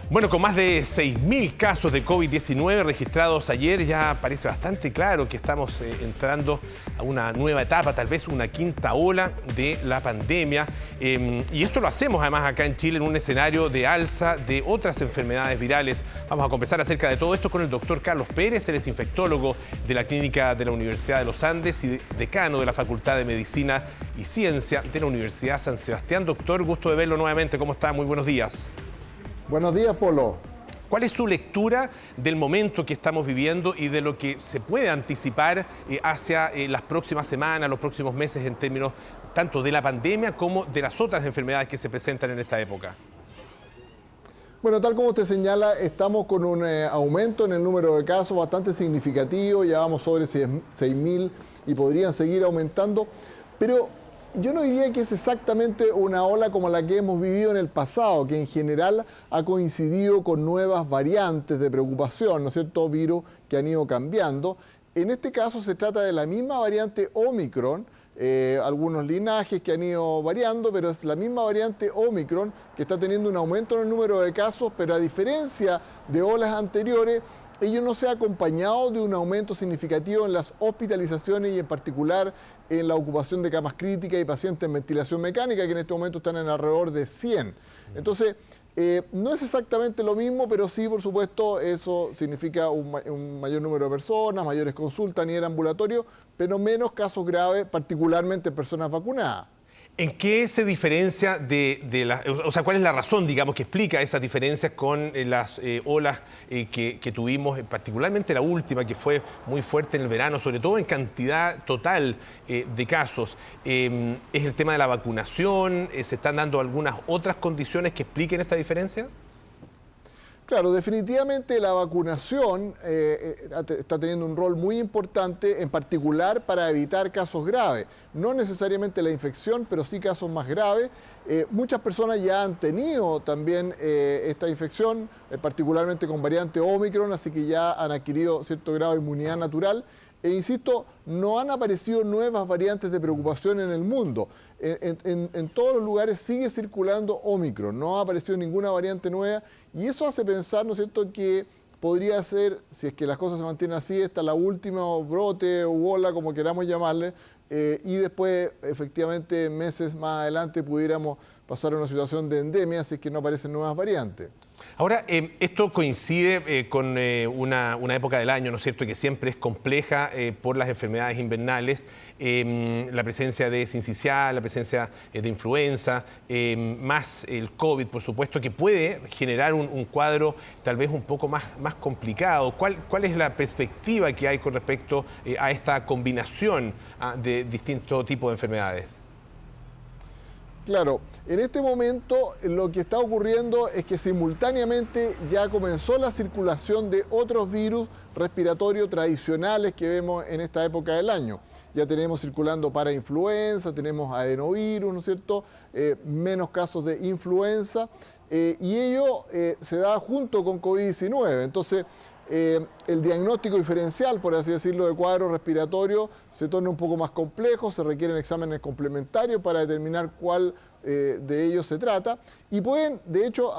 Bueno, con más de 6.000 casos de COVID-19 registrados ayer, ya parece bastante claro que estamos entrando a una nueva etapa, tal vez una quinta ola de la pandemia. Y esto lo hacemos además acá en Chile en un escenario de alza de otras enfermedades virales. Vamos a conversar acerca de todo esto con el doctor Carlos Pérez, él es infectólogo de la Clínica de la Universidad de los Andes y decano de la Facultad de Medicina y Ciencia de la Universidad San Sebastián. Doctor, gusto de verlo nuevamente. ¿Cómo está? Muy buenos días. Buenos días, Polo. ¿Cuál es su lectura del momento que estamos viviendo y de lo que se puede anticipar hacia las próximas semanas, los próximos meses en términos tanto de la pandemia como de las otras enfermedades que se presentan en esta época? Bueno, tal como usted señala, estamos con un aumento en el número de casos bastante significativo, ya vamos sobre 6.000 y podrían seguir aumentando, pero yo no diría que es exactamente una ola como la que hemos vivido en el pasado, que en general ha coincidido con nuevas variantes de preocupación, ¿no es cierto?, virus que han ido cambiando. En este caso se trata de la misma variante Omicron, algunos linajes que han ido variando, pero es la misma variante Omicron que está teniendo un aumento en el número de casos, pero a diferencia de olas anteriores, ello no se ha acompañado de un aumento significativo en las hospitalizaciones y en particular en la ocupación de camas críticas y pacientes en ventilación mecánica, que en este momento están en alrededor de 100. Entonces, no es exactamente lo mismo, pero sí, por supuesto, eso significa un mayor número de personas, mayores consultas a nivel ambulatorio, pero menos casos graves, particularmente en personas vacunadas. ¿En qué se diferencia cuál es la razón, digamos, que explica esas diferencias con las olas que tuvimos, particularmente la última, que fue muy fuerte en el verano, sobre todo en cantidad total de casos? ¿Es el tema de la vacunación? ¿Se están dando algunas otras condiciones que expliquen esta diferencia? Claro, definitivamente la vacunación está teniendo un rol muy importante, en particular para evitar casos graves. No necesariamente la infección, pero sí casos más graves. Muchas personas ya han tenido también esta infección, particularmente con variante Omicron, así que ya han adquirido cierto grado de inmunidad natural. E insisto, no han aparecido nuevas variantes de preocupación en el mundo. En todos los lugares sigue circulando Omicron, no ha aparecido ninguna variante nueva y eso hace pensar, ¿no es cierto?, que podría ser, si es que las cosas se mantienen así, esta la última brote u ola, como queramos llamarle, y después, efectivamente, meses más adelante pudiéramos pasar a una situación de endemia si es que no aparecen nuevas variantes. Ahora, esto coincide con una época del año, ¿no es cierto?, que siempre es compleja por las enfermedades invernales, la presencia de sincicial, la presencia de influenza, más el COVID, por supuesto, que puede generar un cuadro tal vez un poco más complicado. ¿Cuál es la perspectiva que hay con respecto a esta combinación de distintos tipos de enfermedades? Claro, en este momento lo que está ocurriendo es que simultáneamente ya comenzó la circulación de otros virus respiratorios tradicionales que vemos en esta época del año. Ya tenemos circulando parainfluenza, tenemos adenovirus, ¿no es cierto? Menos casos de influenza y ello se da junto con COVID-19. Entonces, el diagnóstico diferencial, por así decirlo, de cuadro respiratorio se torna un poco más complejo, se requieren exámenes complementarios para determinar cuál de ellos se trata y pueden, de hecho,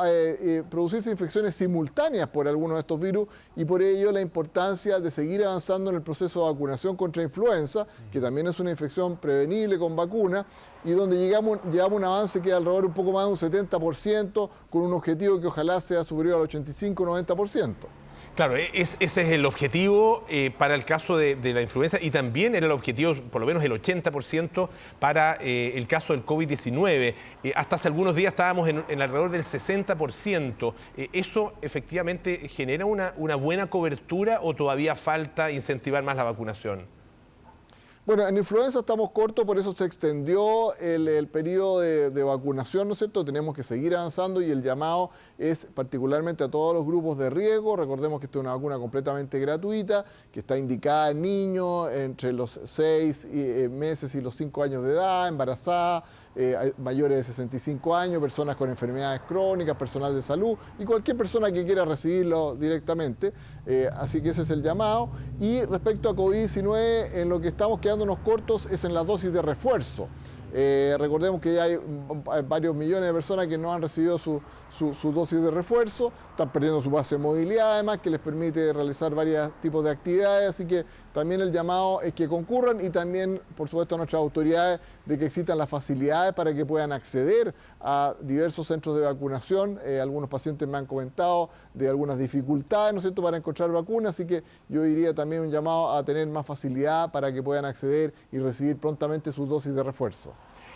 producirse infecciones simultáneas por algunos de estos virus y por ello la importancia de seguir avanzando en el proceso de vacunación contra influenza, que también es una infección prevenible con vacuna y donde llevamos un avance que es alrededor un poco más de un 70%, con un objetivo que ojalá sea superior al 85-90%. Claro, ese es el objetivo para el caso de la influenza y también era el objetivo, por lo menos el 80% para el caso del COVID-19. Hasta hace algunos días estábamos en alrededor del 60%. ¿Eso efectivamente genera una buena cobertura o todavía falta incentivar más la vacunación? Bueno, en influenza estamos cortos, por eso se extendió el periodo de vacunación, ¿no es cierto? Tenemos que seguir avanzando y el llamado es particularmente a todos los grupos de riesgo. Recordemos que esta es una vacuna completamente gratuita, que está indicada en niños entre los 6 meses y los 5 años de edad, embarazadas, mayores de 65 años, personas con enfermedades crónicas, personal de salud y cualquier persona que quiera recibirlo directamente. Así que ese es el llamado. Y respecto a COVID-19, en lo que estamos quedándonos cortos es en la dosis de refuerzo. Recordemos que ya hay varios millones de personas que no han recibido su dosis de refuerzo, están perdiendo su base de movilidad además, que les permite realizar varios tipos de actividades, así que también el llamado es que concurran y también, por supuesto, a nuestras autoridades de que existan las facilidades para que puedan acceder a diversos centros de vacunación. Algunos pacientes me han comentado de algunas dificultades, ¿no es cierto?, para encontrar vacunas, así que yo diría también un llamado a tener más facilidad para que puedan acceder y recibir prontamente sus dosis de refuerzo.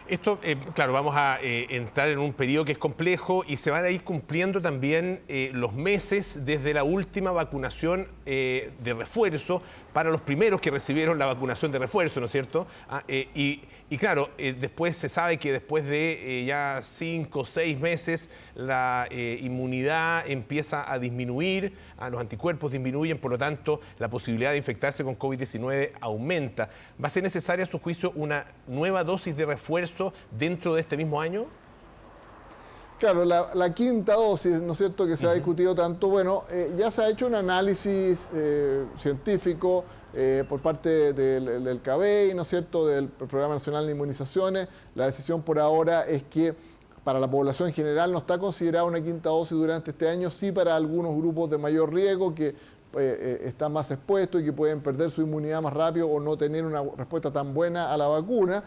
Esto, claro, vamos a entrar en un periodo que es complejo y se van a ir cumpliendo también los meses desde la última vacunación de refuerzo para los primeros que recibieron la vacunación de refuerzo, ¿no es cierto? Y claro, después se sabe que después de ya 5 o 6 meses la inmunidad empieza a disminuir, los anticuerpos disminuyen, por lo tanto la posibilidad de infectarse con COVID-19 aumenta. ¿Va a ser necesaria, a su juicio, una nueva dosis de refuerzo dentro de este mismo año? Claro, la quinta dosis, ¿no es cierto?, que se ha discutido tanto, bueno, ya se ha hecho un análisis científico por parte del CABEI, ¿no es cierto?, del Programa Nacional de Inmunizaciones. La decisión por ahora es que para la población en general no está considerada una quinta dosis durante este año, sí para algunos grupos de mayor riesgo que están más expuestos y que pueden perder su inmunidad más rápido o no tener una respuesta tan buena a la vacuna.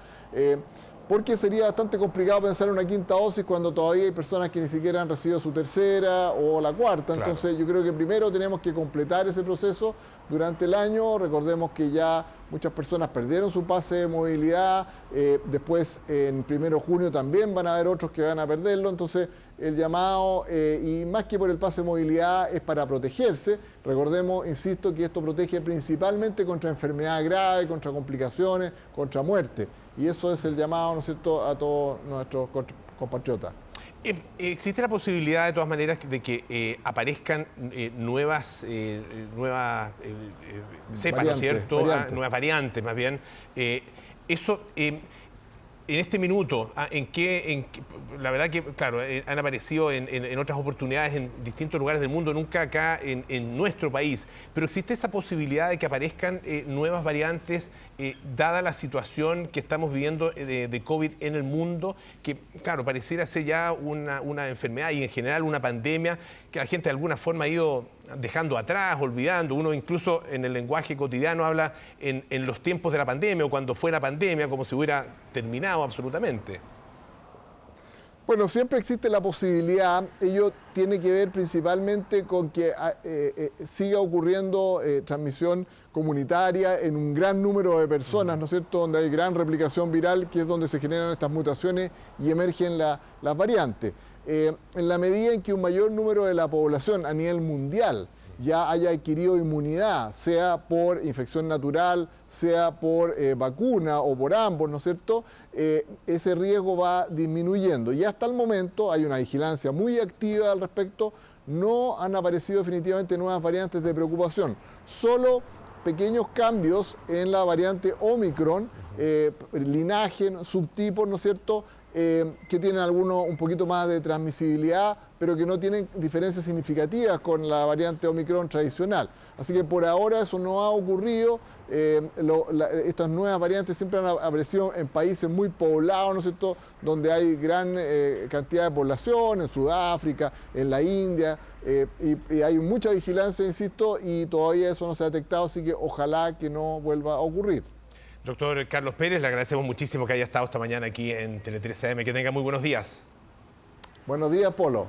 Porque sería bastante complicado pensar en una quinta dosis cuando todavía hay personas que ni siquiera han recibido su tercera o la cuarta. Claro. Entonces yo creo que primero tenemos que completar ese proceso durante el año. Recordemos que ya muchas personas perdieron su pase de movilidad. Después en 1 de junio también van a haber otros que van a perderlo. Entonces el llamado, y más que por el pase de movilidad, es para protegerse. Recordemos, insisto, que esto protege principalmente contra enfermedades graves, contra complicaciones, contra muerte. Y eso es el llamado, ¿no es cierto?, a todos nuestros compatriotas. ¿Existe la posibilidad, de todas maneras, de que aparezcan nuevas cepas, ¿no es cierto? Nuevas variantes, más bien. Eso... En este minuto, la verdad que, claro, han aparecido en otras oportunidades en distintos lugares del mundo, nunca acá en nuestro país, pero existe esa posibilidad de que aparezcan nuevas variantes, dada la situación que estamos viviendo de COVID en el mundo, que, claro, pareciera ser ya una enfermedad y en general una pandemia que la gente de alguna forma ha ido dejando atrás, olvidando. Uno incluso en el lenguaje cotidiano habla en los tiempos de la pandemia o cuando fue la pandemia, como si hubiera terminado absolutamente. Bueno, siempre existe la posibilidad. Ello tiene que ver principalmente con que siga ocurriendo transmisión comunitaria en un gran número de personas, ¿no es cierto?, donde hay gran replicación viral, que es donde se generan estas mutaciones y emergen las variantes. En la medida en que un mayor número de la población a nivel mundial ya haya adquirido inmunidad, sea por infección natural, sea por vacuna o por ambos, ¿no es cierto?, ese riesgo va disminuyendo. Y hasta el momento hay una vigilancia muy activa al respecto. No han aparecido definitivamente nuevas variantes de preocupación. Solo pequeños cambios en la variante Omicron, linaje, subtipos, ¿no es cierto?, que tienen algunos un poquito más de transmisibilidad, pero que no tienen diferencias significativas con la variante Omicron tradicional. Así que por ahora eso no ha ocurrido. Estas nuevas variantes siempre han aparecido en países muy poblados, ¿no es cierto?, donde hay gran cantidad de población, en Sudáfrica, en la India, y hay mucha vigilancia, insisto, y todavía eso no se ha detectado, así que ojalá que no vuelva a ocurrir. Doctor Carlos Pérez, le agradecemos muchísimo que haya estado esta mañana aquí en Tele 13 AM. Que tenga muy buenos días. Buenos días, Polo.